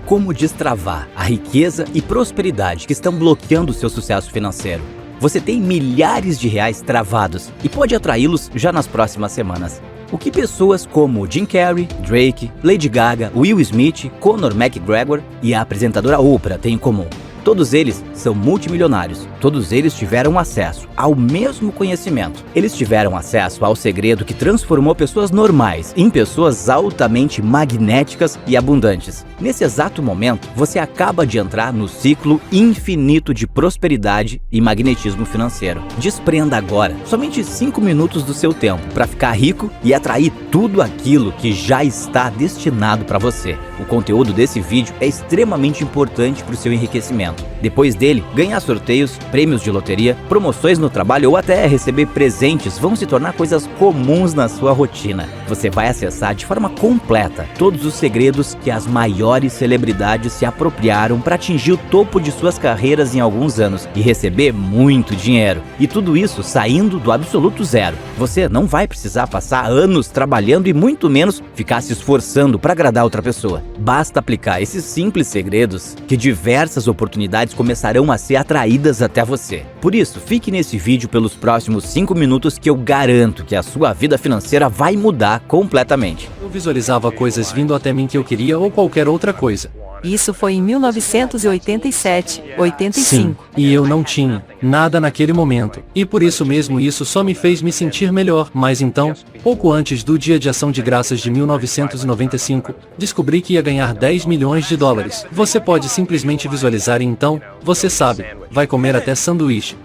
como destravar a riqueza e prosperidade que estão bloqueando o seu sucesso financeiro. Você tem milhares de reais travados e pode atraí-los já nas próximas semanas. O que pessoas como Jim Carrey, Drake, Lady Gaga, Will Smith, Conor McGregor e a apresentadora Oprah têm em comum? Todos eles são multimilionários. Todos eles tiveram acesso ao mesmo conhecimento. Eles tiveram acesso ao segredo que transformou pessoas normais em pessoas altamente magnéticas e abundantes. Nesse exato momento, você acaba de entrar no ciclo infinito de prosperidade e magnetismo financeiro. Desprenda agora somente 5 minutos do seu tempo para ficar rico e atrair tudo aquilo que já está destinado para você. O conteúdo desse vídeo é extremamente importante para o seu enriquecimento. Depois dele, ganhar sorteios, prêmios de loteria, promoções no trabalho ou até receber presentes vão se tornar coisas comuns na sua rotina. Você vai acessar de forma completa todos os segredos que as maiores celebridades se apropriaram para atingir o topo de suas carreiras em alguns anos e receber muito dinheiro. E tudo isso saindo do absoluto zero. Você não vai precisar passar anos trabalhando e muito menos ficar se esforçando para agradar outra pessoa. Basta aplicar esses simples segredos que diversas oportunidades começarão a ser atraídas até você. Por isso, fique nesse vídeo pelos próximos 5 minutos que eu garanto que a sua vida financeira vai mudar completamente. Eu visualizava coisas vindo até mim que eu queria ou qualquer outra coisa. Isso foi em 1987, 85. Sim, e eu não tinha nada naquele momento. E por isso mesmo isso só me fez me sentir melhor. Mas então, pouco antes do Dia de Ação de Graças de 1995, descobri que ia ganhar 10 milhões de dólares. Você pode simplesmente visualizar e então, você sabe, vai comer até sanduíche.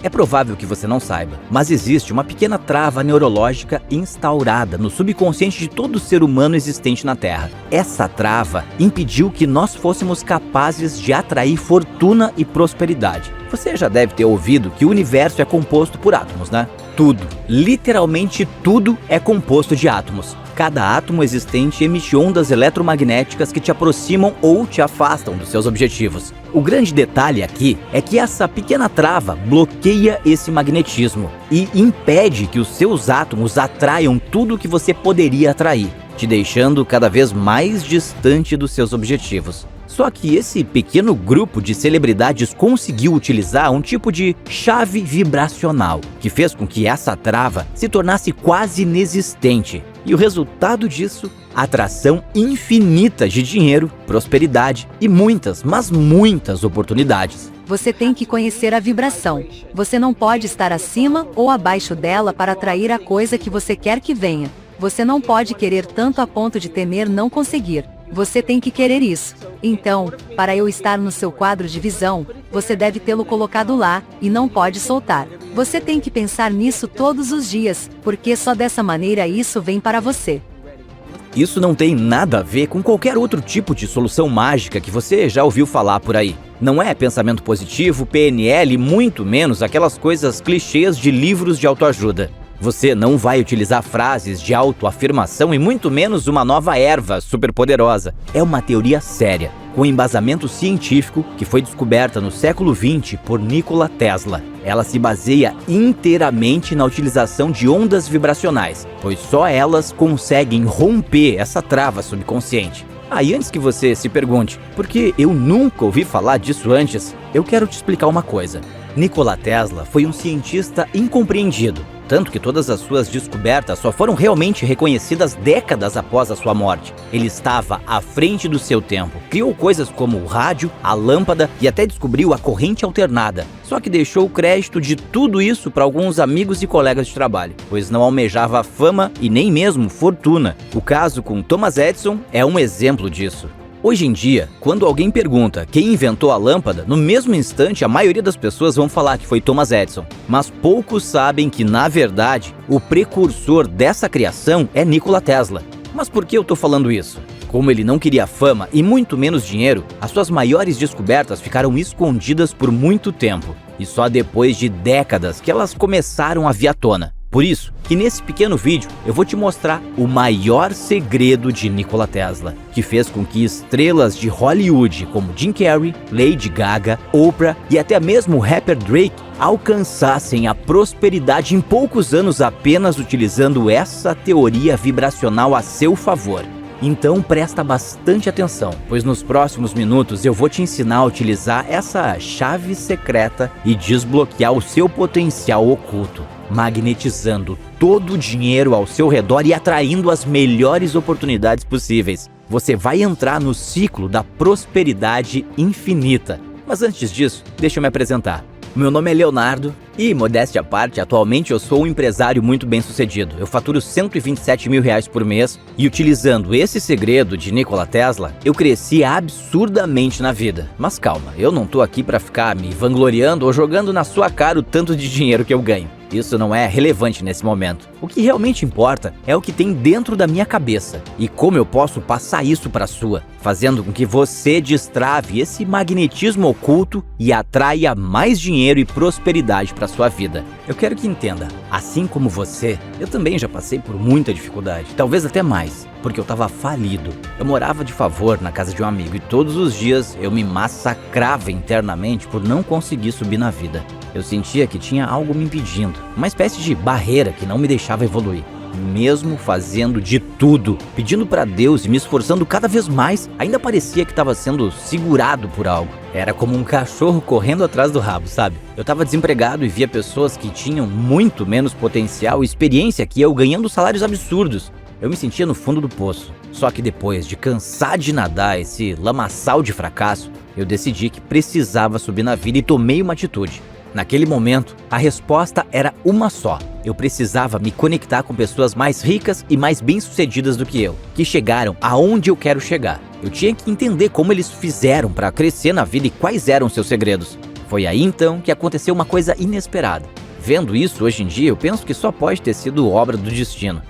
É provável que você não saiba, mas existe uma pequena trava neurológica instaurada no subconsciente de todo ser humano existente na Terra. Essa trava impediu que nós fôssemos capazes de atrair fortuna e prosperidade. Você já deve ter ouvido que o universo é composto por átomos, né? Tudo, literalmente tudo é composto de átomos. Cada átomo existente emite ondas eletromagnéticas que te aproximam ou te afastam dos seus objetivos. O grande detalhe aqui é que essa pequena trava bloqueia esse magnetismo e impede que os seus átomos atraiam tudo que você poderia atrair, te deixando cada vez mais distante dos seus objetivos. Só que esse pequeno grupo de celebridades conseguiu utilizar um tipo de chave vibracional, que fez com que essa trava se tornasse quase inexistente. E o resultado disso, atração infinita de dinheiro, prosperidade e muitas, mas muitas oportunidades. Você tem que conhecer a vibração. Você não pode estar acima ou abaixo dela para atrair a coisa que você quer que venha. Você não pode querer tanto a ponto de temer não conseguir. Você tem que querer isso. Então, para eu estar no seu quadro de visão, você deve tê-lo colocado lá, e não pode soltar. Você tem que pensar nisso todos os dias, porque só dessa maneira isso vem para você. Isso não tem nada a ver com qualquer outro tipo de solução mágica que você já ouviu falar por aí. Não é pensamento positivo, PNL, muito menos aquelas coisas clichês de livros de autoajuda. Você não vai utilizar frases de autoafirmação e muito menos uma nova erva superpoderosa. É uma teoria séria, com embasamento científico que foi descoberta no século XX por Nikola Tesla. Ela se baseia inteiramente na utilização de ondas vibracionais, pois só elas conseguem romper essa trava subconsciente. E antes que você se pergunte, por que eu nunca ouvi falar disso antes, eu quero te explicar uma coisa. Nikola Tesla foi um cientista incompreendido, tanto que todas as suas descobertas só foram realmente reconhecidas décadas após a sua morte. Ele estava à frente do seu tempo, criou coisas como o rádio, a lâmpada e até descobriu a corrente alternada. Só que deixou o crédito de tudo isso para alguns amigos e colegas de trabalho, pois não almejava fama e nem mesmo fortuna. O caso com Thomas Edison é um exemplo disso. Hoje em dia, quando alguém pergunta quem inventou a lâmpada, no mesmo instante a maioria das pessoas vão falar que foi Thomas Edison. Mas poucos sabem que, na verdade, o precursor dessa criação é Nikola Tesla. Mas por que eu tô falando isso? Como ele não queria fama e muito menos dinheiro, as suas maiores descobertas ficaram escondidas por muito tempo. E só depois de décadas que elas começaram a vir à tona. Por isso, que nesse pequeno vídeo eu vou te mostrar o maior segredo de Nikola Tesla, que fez com que estrelas de Hollywood como Jim Carrey, Lady Gaga, Oprah e até mesmo o rapper Drake alcançassem a prosperidade em poucos anos apenas utilizando essa teoria vibracional a seu favor. Então presta bastante atenção, pois nos próximos minutos eu vou te ensinar a utilizar essa chave secreta e desbloquear o seu potencial oculto, magnetizando todo o dinheiro ao seu redor e atraindo as melhores oportunidades possíveis. Você vai entrar no ciclo da prosperidade infinita. Mas antes disso, deixa eu me apresentar. Meu nome é Leonardo e, modéstia à parte, atualmente eu sou um empresário muito bem sucedido. Eu faturo 127 mil reais por mês e, utilizando esse segredo de Nikola Tesla, eu cresci absurdamente na vida. Mas calma, eu não tô aqui para ficar me vangloriando ou jogando na sua cara o tanto de dinheiro que eu ganho. Isso não é relevante nesse momento. O que realmente importa é o que tem dentro da minha cabeça e como eu posso passar isso para a sua, fazendo com que você destrave esse magnetismo oculto e atraia mais dinheiro e prosperidade para sua vida. Eu quero que entenda, assim como você, eu também já passei por muita dificuldade, talvez até mais, porque eu estava falido. Eu morava de favor na casa de um amigo e todos os dias eu me massacrava internamente por não conseguir subir na vida. Eu sentia que tinha algo me impedindo, uma espécie de barreira que não me deixava evoluir. Mesmo fazendo de tudo, pedindo para Deus e me esforçando cada vez mais, ainda parecia que estava sendo segurado por algo. Era como um cachorro correndo atrás do rabo, sabe? Eu estava desempregado e via pessoas que tinham muito menos potencial e experiência que eu ganhando salários absurdos. Eu me sentia no fundo do poço. Só que depois de cansar de nadar esse lamaçal de fracasso, eu decidi que precisava subir na vida e tomei uma atitude. Naquele momento, a resposta era uma só. Eu precisava me conectar com pessoas mais ricas e mais bem-sucedidas do que eu, que chegaram aonde eu quero chegar. Eu tinha que entender como eles fizeram para crescer na vida e quais eram seus segredos. Foi aí então que aconteceu uma coisa inesperada. Vendo isso hoje em dia, eu penso que só pode ter sido obra do destino.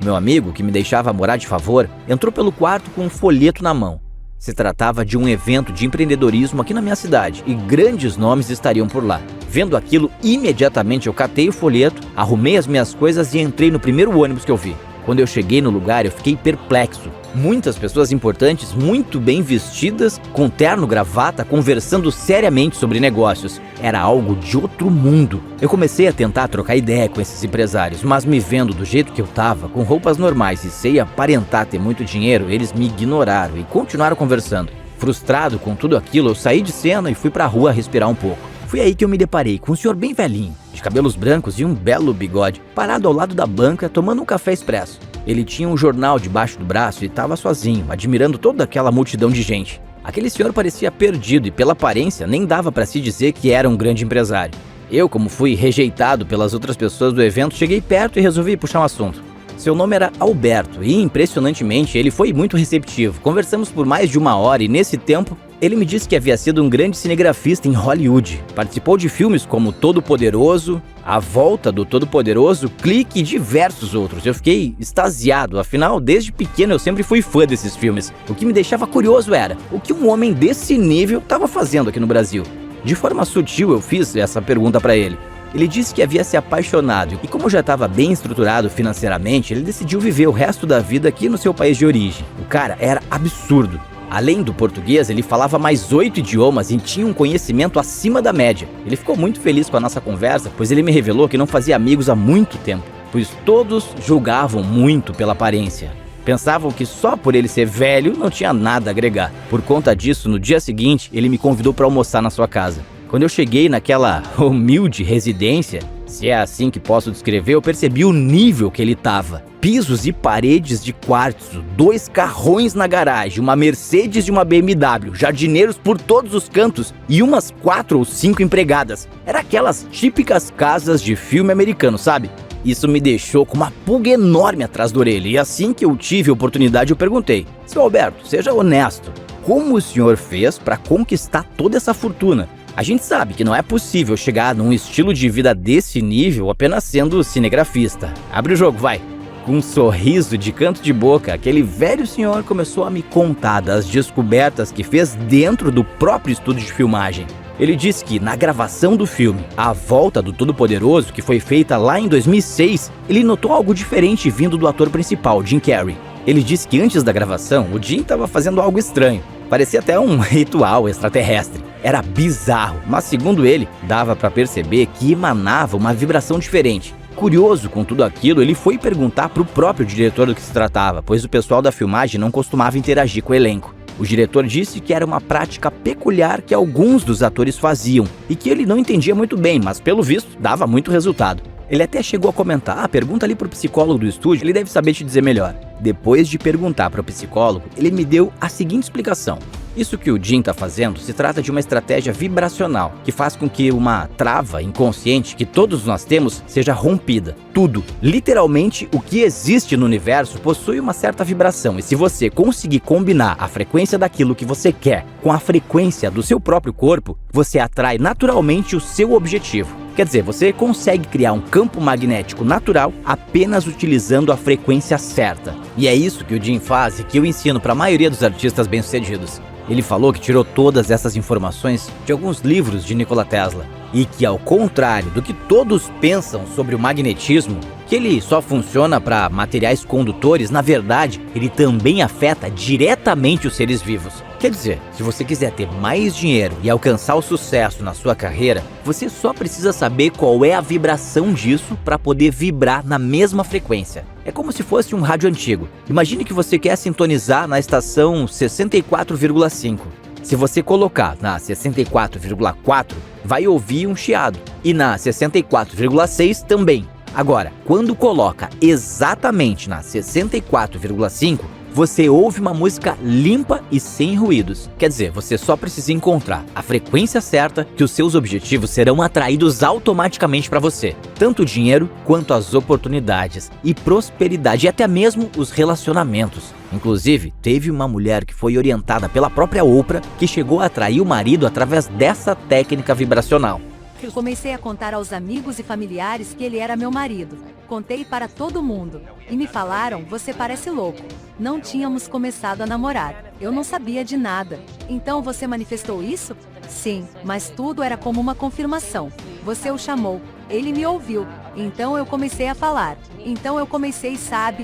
Meu amigo, que me deixava morar de favor, entrou pelo quarto com um folheto na mão. Se tratava de um evento de empreendedorismo aqui na minha cidade e grandes nomes estariam por lá. Vendo aquilo, imediatamente eu catei o folheto, arrumei as minhas coisas e entrei no primeiro ônibus que eu vi. Quando eu cheguei no lugar, eu fiquei perplexo. Muitas pessoas importantes, muito bem vestidas, com terno, gravata, conversando seriamente sobre negócios. Era algo de outro mundo. Eu comecei a tentar trocar ideia com esses empresários, mas me vendo do jeito que eu tava, com roupas normais e sem aparentar ter muito dinheiro, eles me ignoraram e continuaram conversando. Frustrado com tudo aquilo, eu saí de cena e fui pra rua respirar um pouco. Foi aí que eu me deparei com um senhor bem velhinho, de cabelos brancos e um belo bigode, parado ao lado da banca tomando um café expresso. Ele tinha um jornal debaixo do braço e estava sozinho, admirando toda aquela multidão de gente. Aquele senhor parecia perdido e, pela aparência, nem dava para se dizer que era um grande empresário. Eu, como fui rejeitado pelas outras pessoas do evento, cheguei perto e resolvi puxar um assunto. Seu nome era Alberto e, impressionantemente, ele foi muito receptivo. Conversamos por mais de 1 hora e, nesse tempo, ele me disse que havia sido um grande cinegrafista em Hollywood. Participou de filmes como Todo-Poderoso, A Volta do Todo-Poderoso, Clique e diversos outros. Eu fiquei extasiado, afinal, desde pequeno eu sempre fui fã desses filmes. O que me deixava curioso era o que um homem desse nível estava fazendo aqui no Brasil. De forma sutil eu fiz essa pergunta para ele. Ele disse que havia se apaixonado e, como já estava bem estruturado financeiramente, ele decidiu viver o resto da vida aqui no seu país de origem. O cara era absurdo. Além do português, ele falava mais 8 idiomas e tinha um conhecimento acima da média. Ele ficou muito feliz com a nossa conversa, pois ele me revelou que não fazia amigos há muito tempo, pois todos julgavam muito pela aparência. Pensavam que só por ele ser velho não tinha nada a agregar. Por conta disso, no dia seguinte, ele me convidou para almoçar na sua casa. Quando eu cheguei naquela humilde residência, se é assim que posso descrever, eu percebi o nível que ele estava. Pisos e paredes de quartzo, 2 carrões na garagem, uma Mercedes e uma BMW, jardineiros por todos os cantos e umas 4 ou 5 empregadas. Era aquelas típicas casas de filme americano, sabe? Isso me deixou com uma pulga enorme atrás da orelha e assim que eu tive a oportunidade eu perguntei: Seu Alberto, seja honesto, como o senhor fez para conquistar toda essa fortuna? A gente sabe que não é possível chegar num estilo de vida desse nível apenas sendo cinegrafista. Abre o jogo, vai! Com um sorriso de canto de boca, aquele velho senhor começou a me contar das descobertas que fez dentro do próprio estúdio de filmagem. Ele disse que na gravação do filme A Volta do Todo-Poderoso, que foi feita lá em 2006, ele notou algo diferente vindo do ator principal, Jim Carrey. Ele disse que antes da gravação, o Jim estava fazendo algo estranho. Parecia até um ritual extraterrestre. Era bizarro, mas segundo ele, dava para perceber que emanava uma vibração diferente. curioso com tudo aquilo, ele foi perguntar pro próprio diretor do que se tratava, pois o pessoal da filmagem não costumava interagir com o elenco. O diretor disse que era uma prática peculiar que alguns dos atores faziam e que ele não entendia muito bem, mas pelo visto dava muito resultado. Ele até chegou a comentar: pergunta ali pro psicólogo do estúdio, ele deve saber te dizer melhor. Depois de perguntar pro psicólogo, ele me deu a seguinte explicação: isso que o Jim tá fazendo se trata de uma estratégia vibracional, que faz com que uma trava inconsciente que todos nós temos seja rompida. Tudo, literalmente o que existe no universo possui uma certa vibração, e se você conseguir combinar a frequência daquilo que você quer com a frequência do seu próprio corpo, você atrai naturalmente o seu objetivo. Quer dizer, você consegue criar um campo magnético natural apenas utilizando a frequência certa. E é isso que o Jim faz e que eu ensino para a maioria dos artistas bem-sucedidos. Ele falou que tirou todas essas informações de alguns livros de Nikola Tesla e que, ao contrário do que todos pensam sobre o magnetismo, que ele só funciona para materiais condutores, na verdade, ele também afeta diretamente os seres vivos. Quer dizer, se você quiser ter mais dinheiro e alcançar o sucesso na sua carreira, você só precisa saber qual é a vibração disso para poder vibrar na mesma frequência. É como se fosse um rádio antigo. Imagine que você quer sintonizar na estação 64,5. Se você colocar na 64,4, vai ouvir um chiado. E na 64,6 também. Agora, quando coloca exatamente na 64,5, você ouve uma música limpa e sem ruídos. Quer dizer, você só precisa encontrar a frequência certa que os seus objetivos serão atraídos automaticamente para você. Tanto o dinheiro quanto as oportunidades e prosperidade e até mesmo os relacionamentos. Inclusive, teve uma mulher que foi orientada pela própria Oprah que chegou a atrair o marido através dessa técnica vibracional. Comecei a contar aos amigos e familiares que ele era meu marido. Contei para todo mundo. E me falaram: você parece louco. Não tínhamos começado a namorar. Eu não sabia de nada. Então você manifestou isso? Sim, mas tudo era como uma confirmação. Você o chamou. Ele me ouviu. Então eu comecei a falar. Então eu comecei,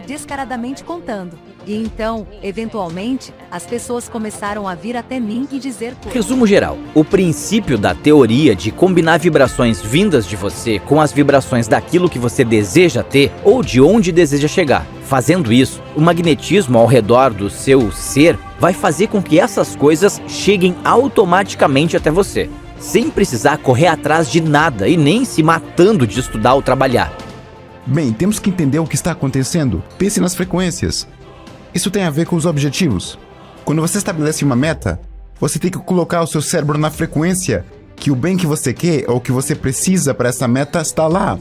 descaradamente contando. E então, eventualmente, as pessoas começaram a vir até mim e dizer coisas. Resumo geral: o princípio da teoria de combinar vibrações vindas de você com as vibrações daquilo que você deseja ter ou de onde deseja chegar. Fazendo isso, o magnetismo ao redor do seu ser vai fazer com que essas coisas cheguem automaticamente até você, sem precisar correr atrás de nada e nem se matando de estudar ou trabalhar. Bem, temos que entender o que está acontecendo. Pense nas frequências. Isso tem a ver com os objetivos. Quando você estabelece uma meta, você tem que colocar o seu cérebro na frequência que o bem que você quer ou que você precisa para essa meta está lá.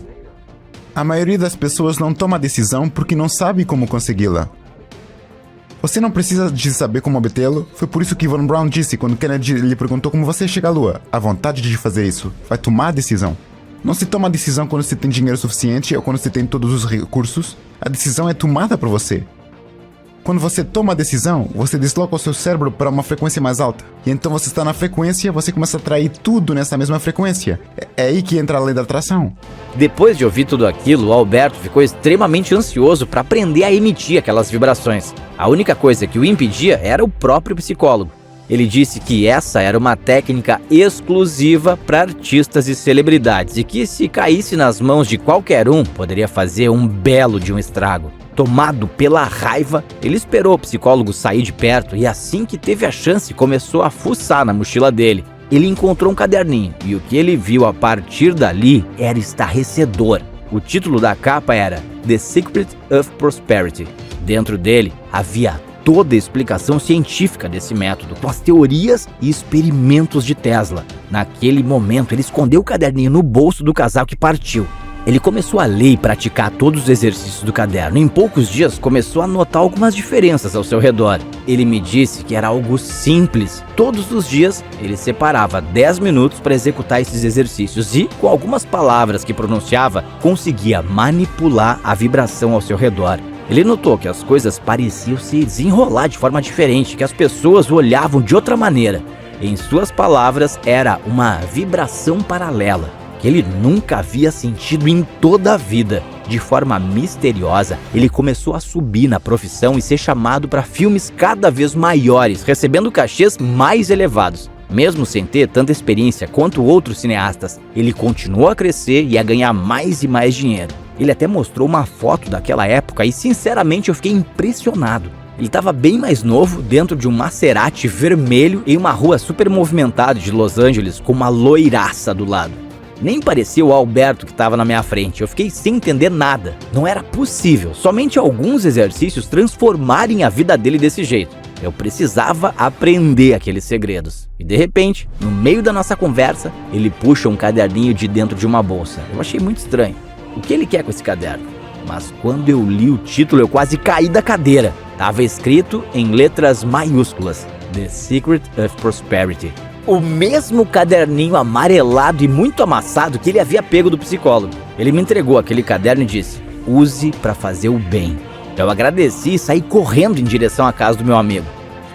A maioria das pessoas não toma a decisão porque não sabe como consegui-la. Você não precisa de saber como obtê-lo. Foi por isso que Von Braun disse quando Kennedy lhe perguntou como você chega à Lua. A vontade de fazer isso vai tomar a decisão. Não se toma a decisão quando se tem dinheiro suficiente ou quando se tem todos os recursos. A decisão é tomada por você. Quando você toma a decisão, você desloca o seu cérebro para uma frequência mais alta. E então você está na frequência, você começa a atrair tudo nessa mesma frequência. É aí que entra a lei da atração. Depois de ouvir tudo aquilo, o Alberto ficou extremamente ansioso para aprender a emitir aquelas vibrações. A única coisa que o impedia era o próprio psicólogo. Ele disse que essa era uma técnica exclusiva para artistas e celebridades e que, se caísse nas mãos de qualquer um, poderia fazer um belo de um estrago. Tomado pela raiva, ele esperou o psicólogo sair de perto e, assim que teve a chance, começou a fuçar na mochila dele. Ele encontrou um caderninho e o que ele viu a partir dali era estarrecedor. O título da capa era The Secret of Prosperity. Dentro dele havia toda a explicação científica desse método, com as teorias e experimentos de Tesla. Naquele momento, ele escondeu o caderninho no bolso do casaco e partiu. Ele começou a ler e praticar todos os exercícios do caderno. Em poucos dias, começou a notar algumas diferenças ao seu redor. Ele me disse que era algo simples. Todos os dias, ele separava 10 minutos para executar esses exercícios e, com algumas palavras que pronunciava, conseguia manipular a vibração ao seu redor. Ele notou que as coisas pareciam se desenrolar de forma diferente, que as pessoas o olhavam de outra maneira. Em suas palavras, era uma vibração paralela, que ele nunca havia sentido em toda a vida. De forma misteriosa, ele começou a subir na profissão e ser chamado para filmes cada vez maiores, recebendo cachês mais elevados. Mesmo sem ter tanta experiência quanto outros cineastas, ele continuou a crescer e a ganhar mais e mais dinheiro. Ele até mostrou uma foto daquela época e sinceramente eu fiquei impressionado. Ele estava bem mais novo, dentro de um Maserati vermelho em uma rua super movimentada de Los Angeles com uma loiraça do lado. Nem parecia o Alberto que estava na minha frente, eu fiquei sem entender nada. Não era possível, somente alguns exercícios transformarem a vida dele desse jeito. Eu precisava aprender aqueles segredos. E de repente, no meio da nossa conversa, ele puxa um caderninho de dentro de uma bolsa. Eu achei muito estranho. O que ele quer com esse caderno? Mas quando eu li o título, eu quase caí da cadeira. Tava escrito em letras maiúsculas: The Secret of Prosperity. O mesmo caderninho amarelado e muito amassado que ele havia pego do psicólogo. Ele me entregou aquele caderno e disse: use para fazer o bem. Eu agradeci e saí correndo em direção à casa do meu amigo.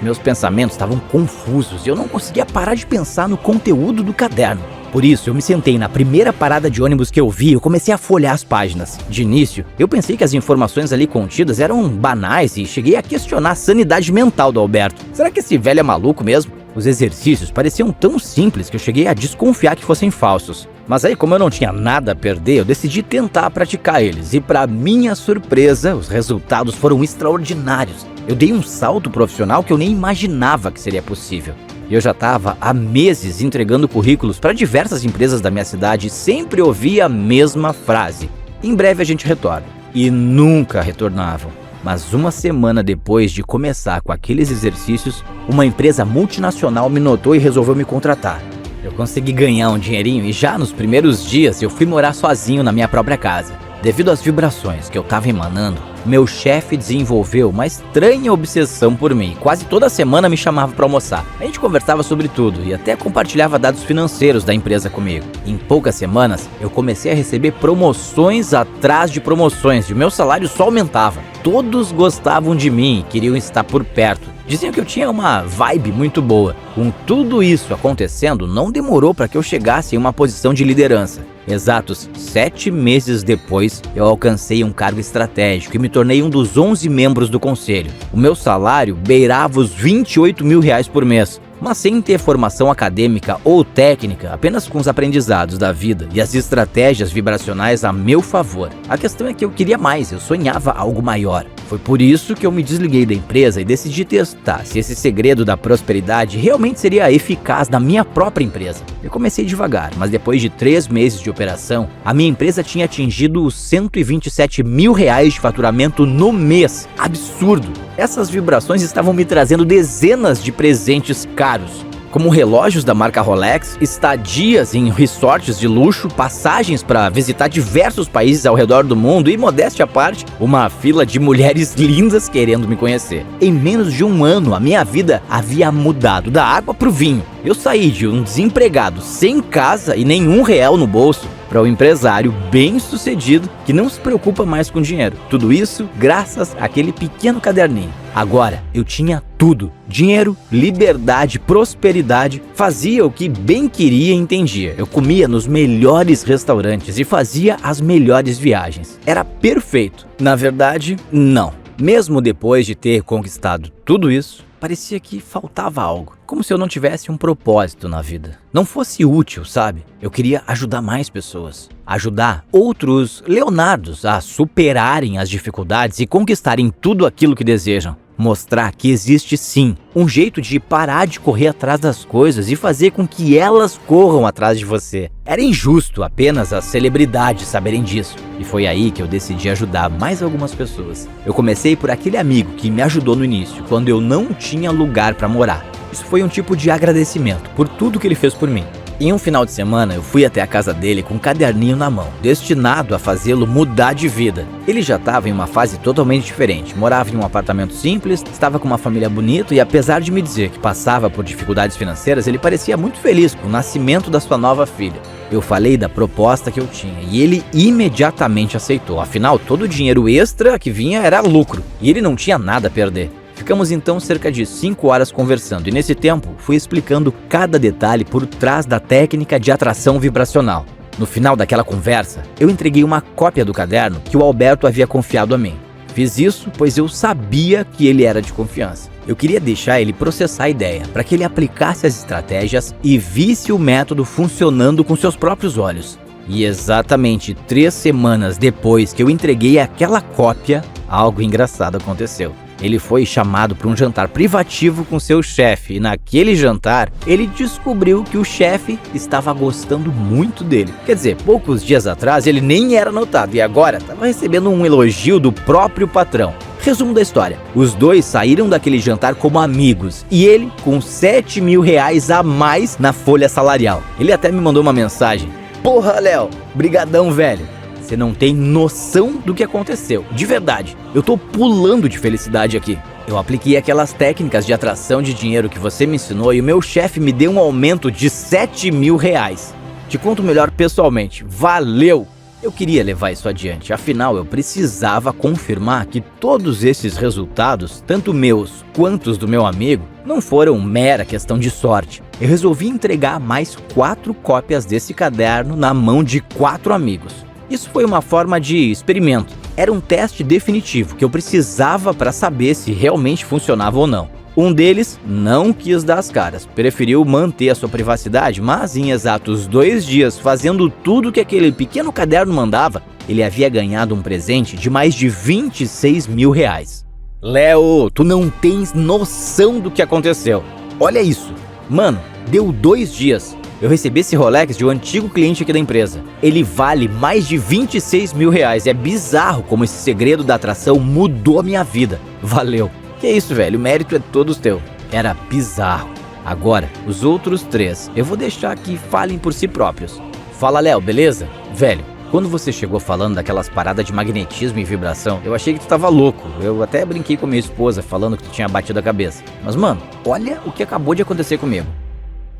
Meus pensamentos estavam confusos e eu não conseguia parar de pensar no conteúdo do caderno. Por isso, eu me sentei na primeira parada de ônibus que eu vi e comecei a folhear as páginas. De início, eu pensei que as informações ali contidas eram banais e cheguei a questionar a sanidade mental do Alberto. Será que esse velho é maluco mesmo? Os exercícios pareciam tão simples que eu cheguei a desconfiar que fossem falsos. Mas aí, como eu não tinha nada a perder, eu decidi tentar praticar eles. E para minha surpresa, os resultados foram extraordinários. Eu dei um salto profissional que eu nem imaginava que seria possível. Eu já estava há meses entregando currículos para diversas empresas da minha cidade e sempre ouvia a mesma frase: em breve a gente retorna. E nunca retornavam. Mas uma semana depois de começar com aqueles exercícios, uma empresa multinacional me notou e resolveu me contratar. Eu consegui ganhar um dinheirinho e já nos primeiros dias eu fui morar sozinho na minha própria casa. Devido às vibrações que eu estava emanando, meu chefe desenvolveu uma estranha obsessão por mim. Quase toda semana me chamava para almoçar. A gente conversava sobre tudo e até compartilhava dados financeiros da empresa comigo. Em poucas semanas, eu comecei a receber promoções atrás de promoções e o meu salário só aumentava. Todos gostavam de mim e queriam estar por perto. Diziam que eu tinha uma vibe muito boa. Com tudo isso acontecendo, não demorou para que eu chegasse em uma posição de liderança. Exatos 7 meses depois, eu alcancei um cargo estratégico e me tornei um dos 11 membros do conselho. O meu salário beirava os R$28 mil por mês. Mas sem ter formação acadêmica ou técnica, apenas com os aprendizados da vida e as estratégias vibracionais a meu favor. A questão é que eu queria mais, eu sonhava algo maior. Foi por isso que eu me desliguei da empresa e decidi testar se esse segredo da prosperidade realmente seria eficaz na minha própria empresa. Eu comecei devagar, mas depois de 3 meses de operação, a minha empresa tinha atingido os R$127 mil de faturamento no mês. Absurdo! Essas vibrações estavam me trazendo dezenas de presentes caros, como relógios da marca Rolex, estadias em resorts de luxo, passagens para visitar diversos países ao redor do mundo e, modéstia à parte, uma fila de mulheres lindas querendo me conhecer. Em menos de um ano, a minha vida havia mudado da água para o vinho. Eu saí de um desempregado sem casa e nenhum real no bolso para um empresário bem-sucedido que não se preocupa mais com dinheiro. Tudo isso graças àquele pequeno caderninho. Agora, eu tinha tudo. Dinheiro, liberdade, prosperidade. Fazia o que bem queria e entendia. Eu comia nos melhores restaurantes e fazia as melhores viagens. Era perfeito. Na verdade, não. Mesmo depois de ter conquistado tudo isso, parecia que faltava algo. Como se eu não tivesse um propósito na vida. Não fosse útil, sabe? Eu queria ajudar mais pessoas. Ajudar outros Leonardos a superarem as dificuldades e conquistarem tudo aquilo que desejam. Mostrar que existe sim um jeito de parar de correr atrás das coisas e fazer com que elas corram atrás de você. Era injusto apenas as celebridades saberem disso. E foi aí que eu decidi ajudar mais algumas pessoas. Eu comecei por aquele amigo que me ajudou no início, quando eu não tinha lugar para morar. Isso foi um tipo de agradecimento por tudo que ele fez por mim. Em um final de semana, eu fui até a casa dele com um caderninho na mão, destinado a fazê-lo mudar de vida. Ele já estava em uma fase totalmente diferente, morava em um apartamento simples, estava com uma família bonita e apesar de me dizer que passava por dificuldades financeiras, ele parecia muito feliz com o nascimento da sua nova filha. Eu falei da proposta que eu tinha e ele imediatamente aceitou, afinal todo o dinheiro extra que vinha era lucro e ele não tinha nada a perder. Ficamos então cerca de 5 horas conversando e nesse tempo fui explicando cada detalhe por trás da técnica de atração vibracional. No final daquela conversa, eu entreguei uma cópia do caderno que o Alberto havia confiado a mim. Fiz isso pois eu sabia que ele era de confiança. Eu queria deixar ele processar a ideia, para que ele aplicasse as estratégias e visse o método funcionando com seus próprios olhos. E exatamente 3 semanas depois que eu entreguei aquela cópia, algo engraçado aconteceu. Ele foi chamado para um jantar privativo com seu chefe e naquele jantar ele descobriu que o chefe estava gostando muito dele. Quer dizer, poucos dias atrás ele nem era notado e agora estava recebendo um elogio do próprio patrão. Resumo da história, os dois saíram daquele jantar como amigos e ele com 7 mil reais a mais na folha salarial. Ele até me mandou uma mensagem: "Porra, Léo, brigadão, velho. Você não tem noção do que aconteceu, de verdade. Eu tô pulando de felicidade aqui. Eu apliquei aquelas técnicas de atração de dinheiro que você me ensinou e o meu chefe me deu um aumento de 7 mil reais. Te conto melhor pessoalmente, valeu! Eu queria levar isso adiante, afinal eu precisava confirmar que todos esses resultados, tanto meus quanto os do meu amigo, não foram mera questão de sorte. Eu resolvi entregar mais 4 cópias desse caderno na mão de 4 amigos. Isso foi uma forma de experimento. Era um teste definitivo que eu precisava para saber se realmente funcionava ou não. Um deles não quis dar as caras, preferiu manter a sua privacidade, mas em exatos 2 dias, fazendo tudo que aquele pequeno caderno mandava, ele havia ganhado um presente de mais de 26 mil reais. Léo, tu não tens noção do que aconteceu. Olha isso. Mano, deu 2 dias. Eu recebi esse Rolex de um antigo cliente aqui da empresa. Ele vale mais de 26 mil reais. É bizarro como esse segredo da atração mudou a minha vida. Valeu. Que isso, velho, o mérito é todo teu. Era bizarro. Agora, os outros 3, eu vou deixar que falem por si próprios. Fala, Léo, beleza? Velho, quando você chegou falando daquelas paradas de magnetismo e vibração, eu achei que tu tava louco. Eu até brinquei com minha esposa falando que tu tinha batido a cabeça. Mas, mano, olha o que acabou de acontecer comigo.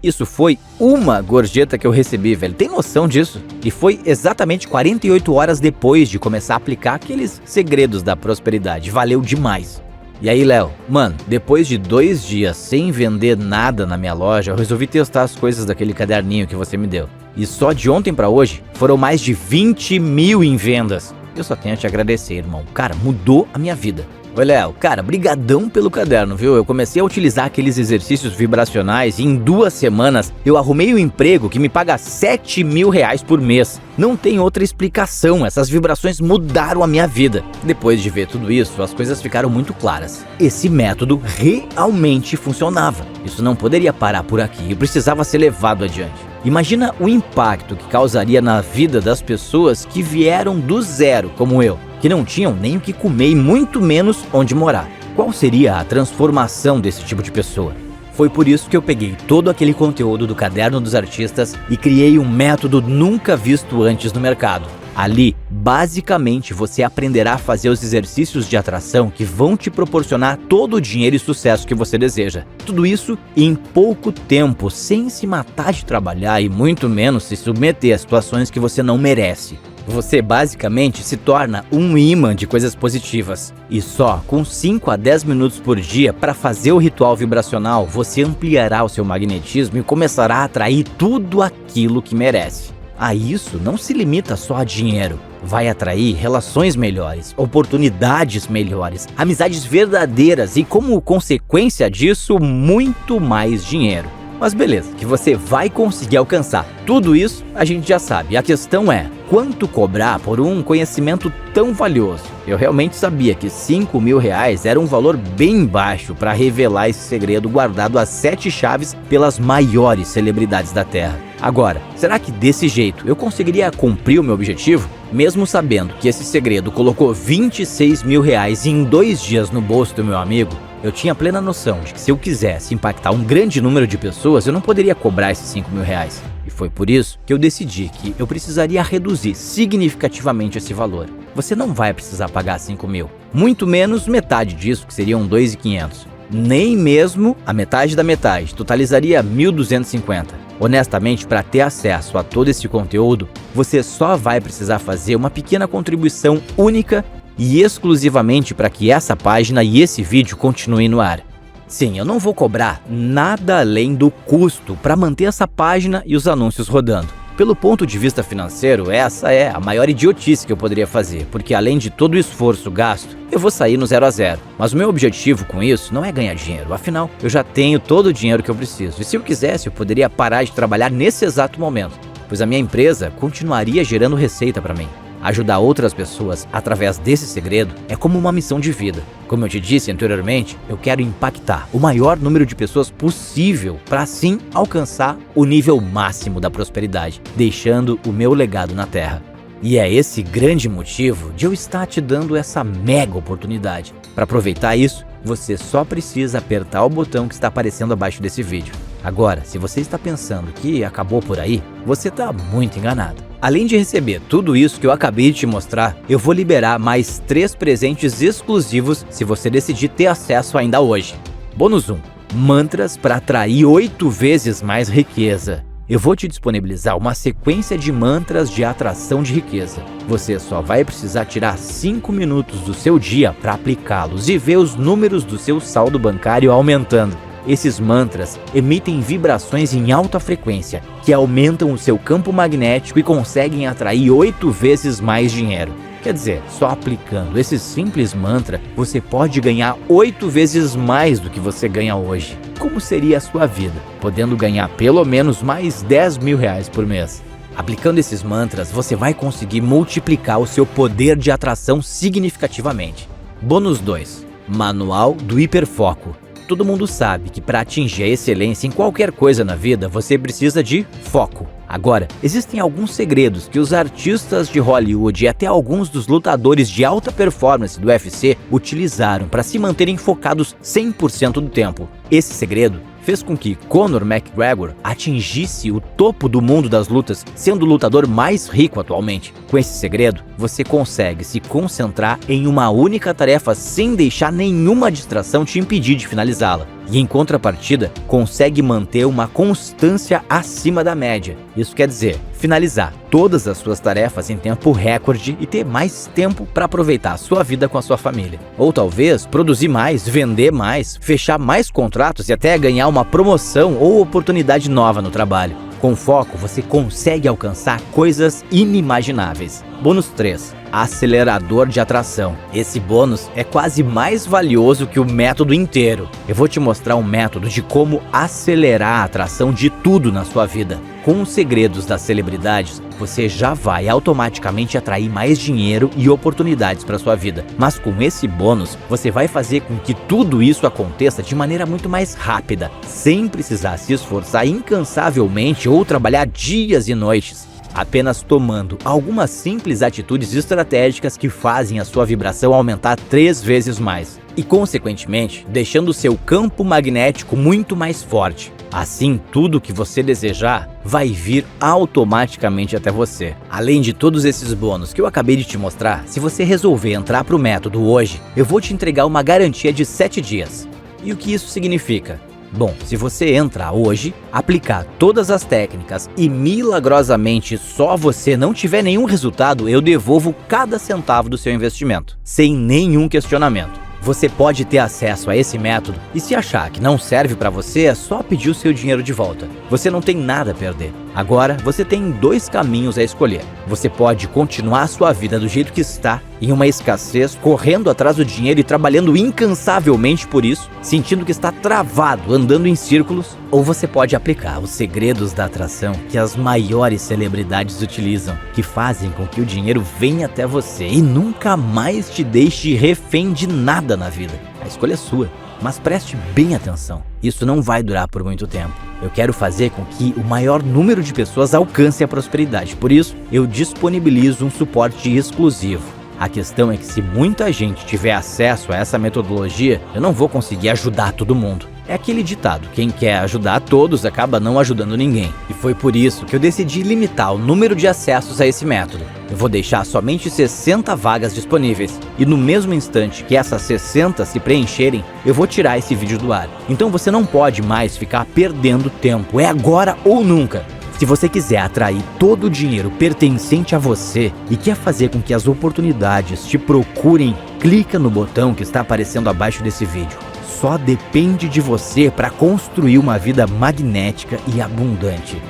Isso foi uma gorjeta que eu recebi, velho. Tem noção disso? E foi exatamente 48 horas depois de começar a aplicar aqueles segredos da prosperidade. Valeu demais. E aí, Léo? Mano, depois de 2 dias sem vender nada na minha loja, eu resolvi testar as coisas daquele caderninho que você me deu. E só de ontem pra hoje, foram mais de 20 mil em vendas. Eu só tenho a te agradecer, irmão. Cara, mudou a minha vida. Oi, Léo, cara, brigadão pelo caderno, viu? Eu comecei a utilizar aqueles exercícios vibracionais e em 2 semanas eu arrumei um emprego que me paga 7 mil reais por mês. Não tem outra explicação, essas vibrações mudaram a minha vida. Depois de ver tudo isso, as coisas ficaram muito claras. Esse método realmente funcionava. Isso não poderia parar por aqui, eu precisava ser levado adiante. Imagina o impacto que causaria na vida das pessoas que vieram do zero, como eu, que não tinham nem o que comer e muito menos onde morar. Qual seria a transformação desse tipo de pessoa? Foi por isso que eu peguei todo aquele conteúdo do Caderno dos Artistas e criei um método nunca visto antes no mercado. Ali, basicamente, você aprenderá a fazer os exercícios de atração que vão te proporcionar todo o dinheiro e sucesso que você deseja. Tudo isso em pouco tempo, sem se matar de trabalhar e muito menos se submeter a situações que você não merece. Você basicamente se torna um imã de coisas positivas. E só com 5 a 10 minutos por dia para fazer o ritual vibracional, você ampliará o seu magnetismo e começará a atrair tudo aquilo que merece. A isso não se limita só a dinheiro. Vai atrair relações melhores, oportunidades melhores, amizades verdadeiras e, como consequência disso, muito mais dinheiro. Mas beleza, que você vai conseguir alcançar tudo isso, a gente já sabe. A questão é, quanto cobrar por um conhecimento tão valioso? Eu realmente sabia que 5 mil reais era um valor bem baixo para revelar esse segredo guardado às 7 chaves pelas maiores celebridades da Terra. Agora, será que desse jeito eu conseguiria cumprir o meu objetivo? Mesmo sabendo que esse segredo colocou 26 mil reais em 2 dias no bolso do meu amigo, eu tinha plena noção de que se eu quisesse impactar um grande número de pessoas, eu não poderia cobrar esses 5 mil reais. E foi por isso que eu decidi que eu precisaria reduzir significativamente esse valor. Você não vai precisar pagar 5 mil, muito menos metade disso, que seriam 2.500. Nem mesmo a metade da metade, totalizaria 1.250. Honestamente, para ter acesso a todo esse conteúdo, você só vai precisar fazer uma pequena contribuição única e exclusivamente para que essa página e esse vídeo continuem no ar. Sim, eu não vou cobrar nada além do custo para manter essa página e os anúncios rodando. pelo ponto de vista financeiro, essa é a maior idiotice que eu poderia fazer, porque além de todo o esforço gasto, eu vou sair no 0 a 0. Mas o meu objetivo com isso não é ganhar dinheiro, afinal, eu já tenho todo o dinheiro que eu preciso. E se eu quisesse, eu poderia parar de trabalhar nesse exato momento, pois a minha empresa continuaria gerando receita para mim. Ajudar outras pessoas através desse segredo é como uma missão de vida. Como eu te disse anteriormente, eu quero impactar o maior número de pessoas possível para assim alcançar o nível máximo da prosperidade, deixando o meu legado na Terra. E é esse grande motivo de eu estar te dando essa mega oportunidade. Para aproveitar isso, você só precisa apertar o botão que está aparecendo abaixo desse vídeo. Agora, se você está pensando que acabou por aí, você está muito enganado. Além de receber tudo isso que eu acabei de te mostrar, eu vou liberar mais 3 presentes exclusivos se você decidir ter acesso ainda hoje. Bônus 1. Mantras para atrair 8 vezes mais riqueza. Eu vou te disponibilizar uma sequência de mantras de atração de riqueza. Você só vai precisar tirar 5 minutos do seu dia para aplicá-los e ver os números do seu saldo bancário aumentando. Esses mantras emitem vibrações em alta frequência, que aumentam o seu campo magnético e conseguem atrair 8 vezes mais dinheiro. Quer dizer, só aplicando esse simples mantra, você pode ganhar 8 vezes mais do que você ganha hoje. Como seria a sua vida, podendo ganhar pelo menos mais 10 mil reais por mês? Aplicando esses mantras, você vai conseguir multiplicar o seu poder de atração significativamente. Bônus 2. Manual do Hiperfoco. Todo mundo sabe que para atingir a excelência em qualquer coisa na vida, você precisa de foco. Agora, existem alguns segredos que os artistas de Hollywood e até alguns dos lutadores de alta performance do UFC utilizaram para se manterem focados 100% do tempo. Esse segredo fez com que Conor McGregor atingisse o topo do mundo das lutas, sendo o lutador mais rico atualmente. Com esse segredo, você consegue se concentrar em uma única tarefa sem deixar nenhuma distração te impedir de finalizá-la. E em contrapartida, consegue manter uma constância acima da média. Isso quer dizer, finalizar todas as suas tarefas em tempo recorde e ter mais tempo para aproveitar a sua vida com a sua família. Ou talvez produzir mais, vender mais, fechar mais contratos e até ganhar uma promoção ou oportunidade nova no trabalho. Com foco, você consegue alcançar coisas inimagináveis. Bônus 3. Acelerador de atração. Esse bônus é quase mais valioso que o método inteiro. Eu vou te mostrar um método de como acelerar a atração de tudo na sua vida. Com os segredos das celebridades, você já vai automaticamente atrair mais dinheiro e oportunidades para sua vida. Mas com esse bônus, você vai fazer com que tudo isso aconteça de maneira muito mais rápida, sem precisar se esforçar incansavelmente ou trabalhar dias e noites. Apenas tomando algumas simples atitudes estratégicas que fazem a sua vibração aumentar 3 vezes mais e, consequentemente, deixando o seu campo magnético muito mais forte. Assim, tudo que você desejar vai vir automaticamente até você. Além de todos esses bônus que eu acabei de te mostrar, se você resolver entrar para o método hoje, eu vou te entregar uma garantia de 7 dias. E o que isso significa? Bom, se você entrar hoje, aplicar todas as técnicas e milagrosamente só você não tiver nenhum resultado, eu devolvo cada centavo do seu investimento, sem nenhum questionamento. Você pode ter acesso a esse método e se achar que não serve para você, é só pedir o seu dinheiro de volta. Você não tem nada a perder. Agora, você tem 2 caminhos a escolher. Você pode continuar a sua vida do jeito que está, em uma escassez, correndo atrás do dinheiro e trabalhando incansavelmente por isso, sentindo que está travado, andando em círculos, ou você pode aplicar os segredos da atração que as maiores celebridades utilizam, que fazem com que o dinheiro venha até você e nunca mais te deixe refém de nada na vida. A escolha é sua, mas preste bem atenção. Isso não vai durar por muito tempo. Eu quero fazer com que o maior número de pessoas alcance a prosperidade. Por isso, eu disponibilizo um suporte exclusivo. A questão é que se muita gente tiver acesso a essa metodologia, eu não vou conseguir ajudar todo mundo. É aquele ditado, quem quer ajudar todos acaba não ajudando ninguém. E foi por isso que eu decidi limitar o número de acessos a esse método. Eu vou deixar somente 60 vagas disponíveis. E no mesmo instante que essas 60 se preencherem, eu vou tirar esse vídeo do ar. Então você não pode mais ficar perdendo tempo. É agora ou nunca. Se você quiser atrair todo o dinheiro pertencente a você e quer fazer com que as oportunidades te procurem, clica no botão que está aparecendo abaixo desse vídeo. Só depende de você para construir uma vida magnética e abundante.